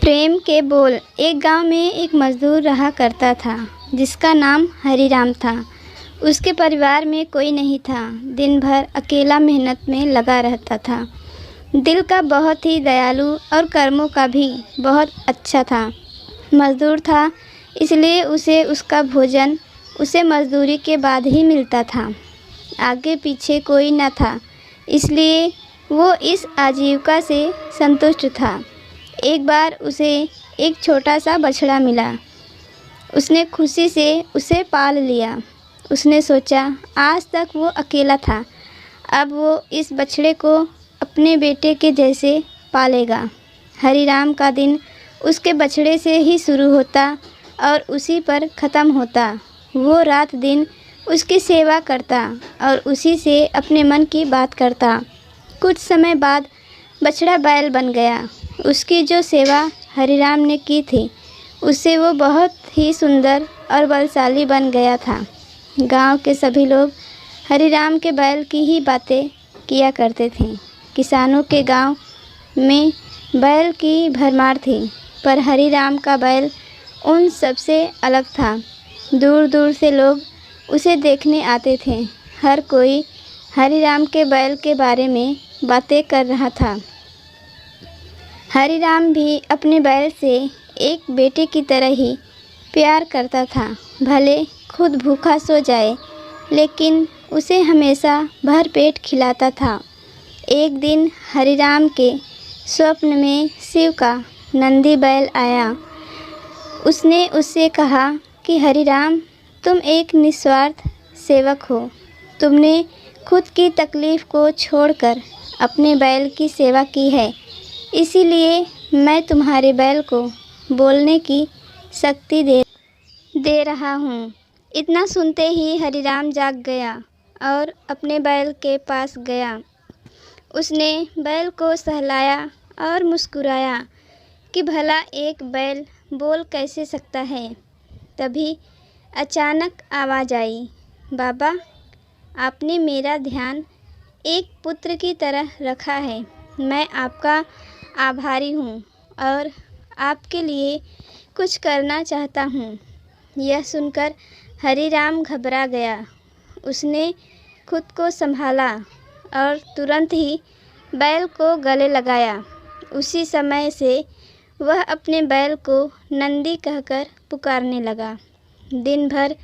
प्रेम के बोल। एक गांव में एक मज़दूर रहा करता था जिसका नाम हरिराम था। उसके परिवार में कोई नहीं था। दिन भर अकेला मेहनत में लगा रहता था। दिल का बहुत ही दयालु और कर्मों का भी बहुत अच्छा था। मज़दूर था इसलिए उसे उसका भोजन उसे मज़दूरी के बाद ही मिलता था। आगे पीछे कोई न था इसलिए वो इस आजीविका से संतुष्ट था। एक बार उसे एक छोटा सा बछड़ा मिला। उसने खुशी से उसे पाल लिया। उसने सोचा आज तक वो अकेला था, अब वो इस बछड़े को अपने बेटे के जैसे पालेगा। हरिराम का दिन उसके बछड़े से ही शुरू होता और उसी पर ख़त्म होता। वो रात दिन उसकी सेवा करता और उसी से अपने मन की बात करता। कुछ समय बाद बछड़ा बैल बन गया। उसकी जो सेवा हरिराम ने की थी उससे वो बहुत ही सुंदर और बलशाली बन गया था। गांव के सभी लोग हरिराम के बैल की ही बातें किया करते थे। किसानों के गांव में बैल की भरमार थी, पर हरिराम का बैल उन सबसे अलग था। दूर दूर से लोग उसे देखने आते थे। हर कोई हरिराम के बैल के बारे में बातें कर रहा था। हरिराम भी अपने बैल से एक बेटे की तरह ही प्यार करता था। भले खुद भूखा सो जाए, लेकिन उसे हमेशा भर पेट खिलाता था। एक दिन हरिराम के स्वप्न में शिव का नंदी बैल आया। उसने उससे कहा कि हरिराम, तुम एक निस्वार्थ सेवक हो। तुमने खुद की तकलीफ़ को छोड़कर अपने बैल की सेवा की है, इसीलिए मैं तुम्हारे बैल को बोलने की शक्ति दे रहा हूँ। इतना सुनते ही हरिराम जाग गया और अपने बैल के पास गया। उसने बैल को सहलाया और मुस्कुराया कि भला एक बैल बोल कैसे सकता है। तभी अचानक आवाज़ आई, बाबा, आपने मेरा ध्यान एक पुत्र की तरह रखा है। मैं आपका आभारी हूँ और आपके लिए कुछ करना चाहता हूँ। यह सुनकर हरिराम घबरा गया। उसने खुद को संभाला और तुरंत ही बैल को गले लगाया। उसी समय से वह अपने बैल को नंदी कहकर पुकारने लगा। दिन भर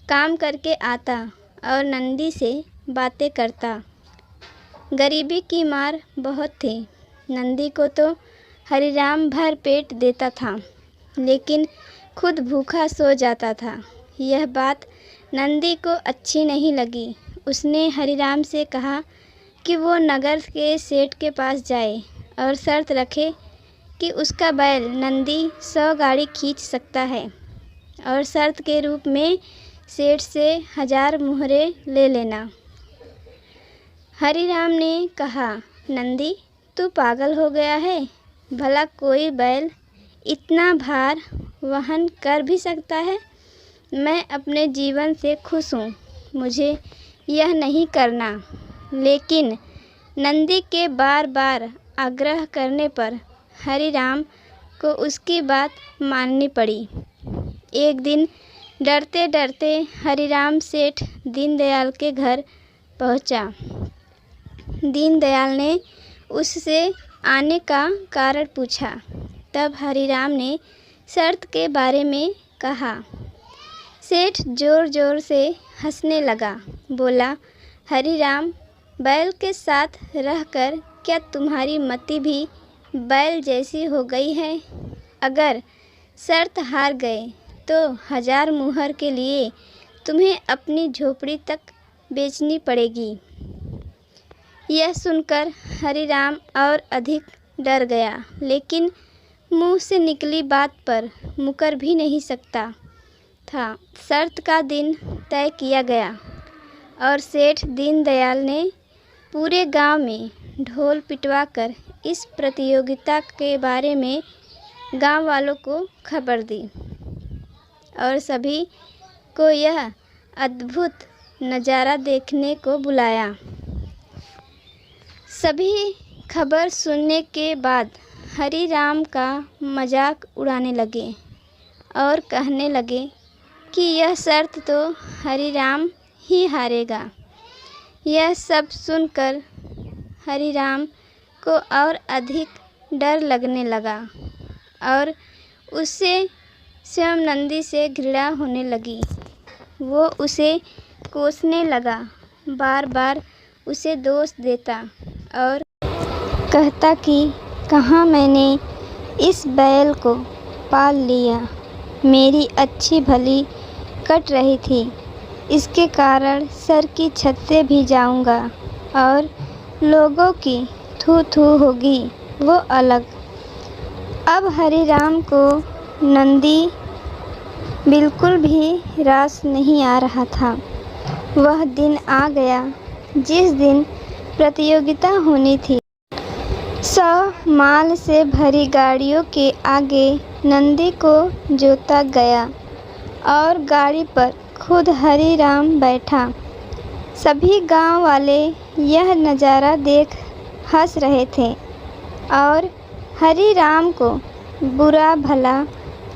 काम करके आता और नंदी से बातें करता। गरीबी की मार बहुत थी। नंदी को तो हरिराम भर पेट देता था, लेकिन खुद भूखा सो जाता था। यह बात नंदी को अच्छी नहीं लगी। उसने हरिराम से कहा कि वो नगर के सेठ के पास जाए और शर्त रखे कि उसका बैल नंदी 100 गाड़ी खींच सकता है और शर्त के रूप में सेठ से 1000 मुहरे ले लेना। हरिराम ने कहा, नंदी, तू पागल हो गया है? भला कोई बैल इतना भार वहन कर भी सकता है? मैं अपने जीवन से खुश हूँ, मुझे यह नहीं करना। लेकिन नंदी के बार बार आग्रह करने पर हरिराम को उसकी बात माननी पड़ी। एक दिन डरते डरते हरिराम सेठ दीनदयाल के घर पहुँचा। दीनदयाल ने उससे आने का कारण पूछा। तब हरिराम ने शर्त के बारे में कहा। सेठ ज़ोर ज़ोर से हंसने लगा। बोला, हरिराम, बैल के साथ रहकर क्या तुम्हारी मति भी बैल जैसी हो गई है? अगर शर्त हार गए तो 1000 मुहर के लिए तुम्हें अपनी झोपड़ी तक बेचनी पड़ेगी। यह सुनकर हरिराम और अधिक डर गया, लेकिन मुंह से निकली बात पर मुकर भी नहीं सकता था। शर्त का दिन तय किया गया और सेठ दीनदयाल ने पूरे गांव में ढोल पिटवाकर इस प्रतियोगिता के बारे में गांव वालों को खबर दी और सभी को यह अद्भुत नज़ारा देखने को बुलाया। सभी खबर सुनने के बाद हरि राम का मजाक उड़ाने लगे और कहने लगे कि यह शर्त तो हरि राम ही हारेगा। यह सब सुनकर हरि राम को और अधिक डर लगने लगा और उससे स्वयं नंदी से घृणा होने लगी। वो उसे कोसने लगा, बार बार उसे दोष देता और कहता कि कहाँ मैंने इस बैल को पाल लिया, मेरी अच्छी भली कट रही थी, इसके कारण सर की छत से भी जाऊंगा और लोगों की थू थू होगी वो अलग। अब हरि राम को नंदी बिल्कुल भी रास नहीं आ रहा था। वह दिन आ गया जिस दिन प्रतियोगिता होनी थी। 100 माल से भरी गाड़ियों के आगे नंदी को जोता गया और गाड़ी पर खुद हरि राम बैठा। सभी गांव वाले यह नज़ारा देख हंस रहे थे और हरि राम को बुरा भला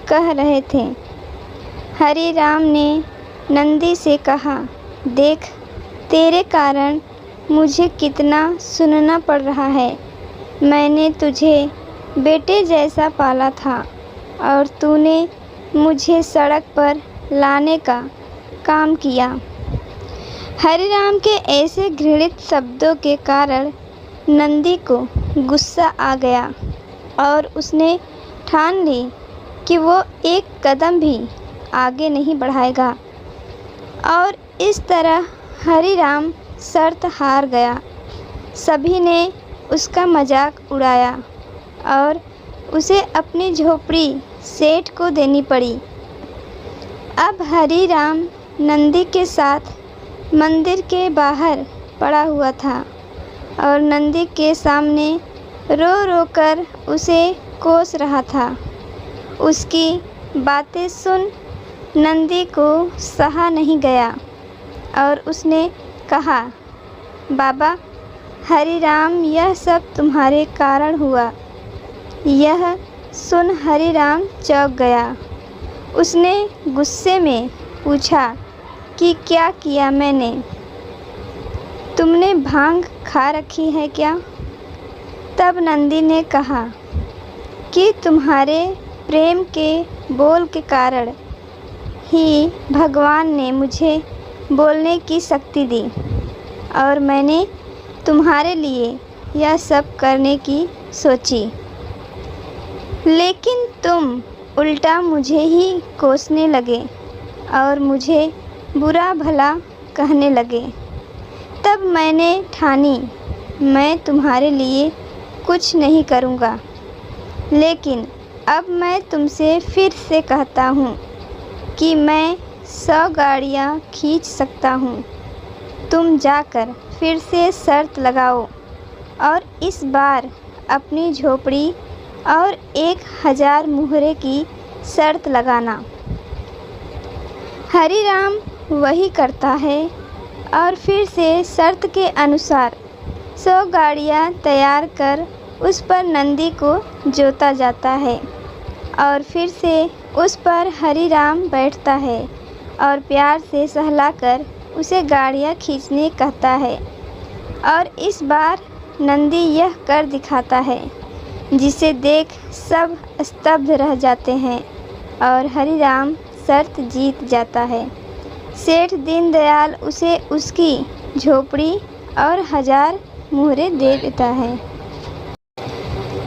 कह रहे थे। हरि राम ने नंदी से कहा, देख तेरे कारण मुझे कितना सुनना पड़ रहा है। मैंने तुझे बेटे जैसा पाला था और तूने मुझे सड़क पर लाने का काम किया। हरि राम के ऐसे घृणित शब्दों के कारण नंदी को गुस्सा आ गया और उसने ठान ली कि वो एक कदम भी आगे नहीं बढ़ाएगा और इस तरह हरि राम शर्त हार गया। सभी ने उसका मजाक उड़ाया और उसे अपनी झोपड़ी सेठ को देनी पड़ी। अब हरि राम नंदी के साथ मंदिर के बाहर पड़ा हुआ था और नंदी के सामने रो रो कर उसे कोस रहा था। उसकी बातें सुन नंदी को सहा नहीं गया और उसने कहा, बाबा हरि राम यह सब तुम्हारे कारण हुआ। यह सुन हरि राम चौंक गया। उसने गुस्से में पूछा कि क्या किया मैंने? तुमने भांग खा रखी है क्या? तब नंदी ने कहा कि तुम्हारे प्रेम के बोल के कारण ही भगवान ने मुझे बोलने की शक्ति दी और मैंने तुम्हारे लिए यह सब करने की सोची, लेकिन तुम उल्टा मुझे ही कोसने लगे और मुझे बुरा भला कहने लगे। तब मैंने ठानी मैं तुम्हारे लिए कुछ नहीं करूँगा, लेकिन अब मैं तुमसे फिर से कहता हूँ कि मैं 100 गाड़ियाँ खींच सकता हूँ। तुम जाकर फिर से शर्त लगाओ और इस बार अपनी झोपड़ी और 1000 मुहरे की शर्त लगाना। हरि राम वही करता है और फिर से शर्त के अनुसार 100 गाड़ियाँ तैयार कर उस पर नंदी को जोता जाता है और फिर से उस पर हरि राम बैठता है और प्यार से सहलाकर उसे गाड़ियाँ खींचने कहता है और इस बार नंदी यह कर दिखाता है जिसे देख सब स्तब्ध रह जाते हैं और हरि राम शर्त जीत जाता है। सेठ दीनदयाल उसे उसकी झोपड़ी और 1000 मुहरे दे देता है।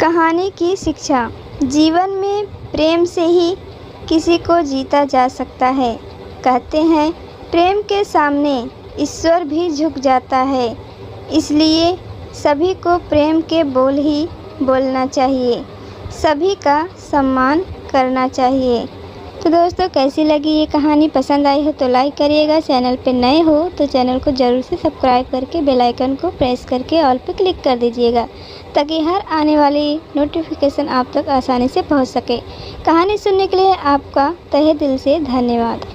कहानी की शिक्षा। जीवन में प्रेम से ही किसी को जीता जा सकता है। कहते हैं प्रेम के सामने ईश्वर भी झुक जाता है, इसलिए सभी को प्रेम के बोल ही बोलना चाहिए, सभी का सम्मान करना चाहिए। तो दोस्तों कैसी लगी ये कहानी? पसंद आई हो तो लाइक करिएगा, चैनल पे नए हो तो चैनल को ज़रूर से सब्सक्राइब करके बेल आइकन को प्रेस करके ऑल पे क्लिक कर दीजिएगा ताकि हर आने वाली नोटिफिकेशन आप तक आसानी से पहुंच सके। कहानी सुनने के लिए आपका तहे दिल से धन्यवाद।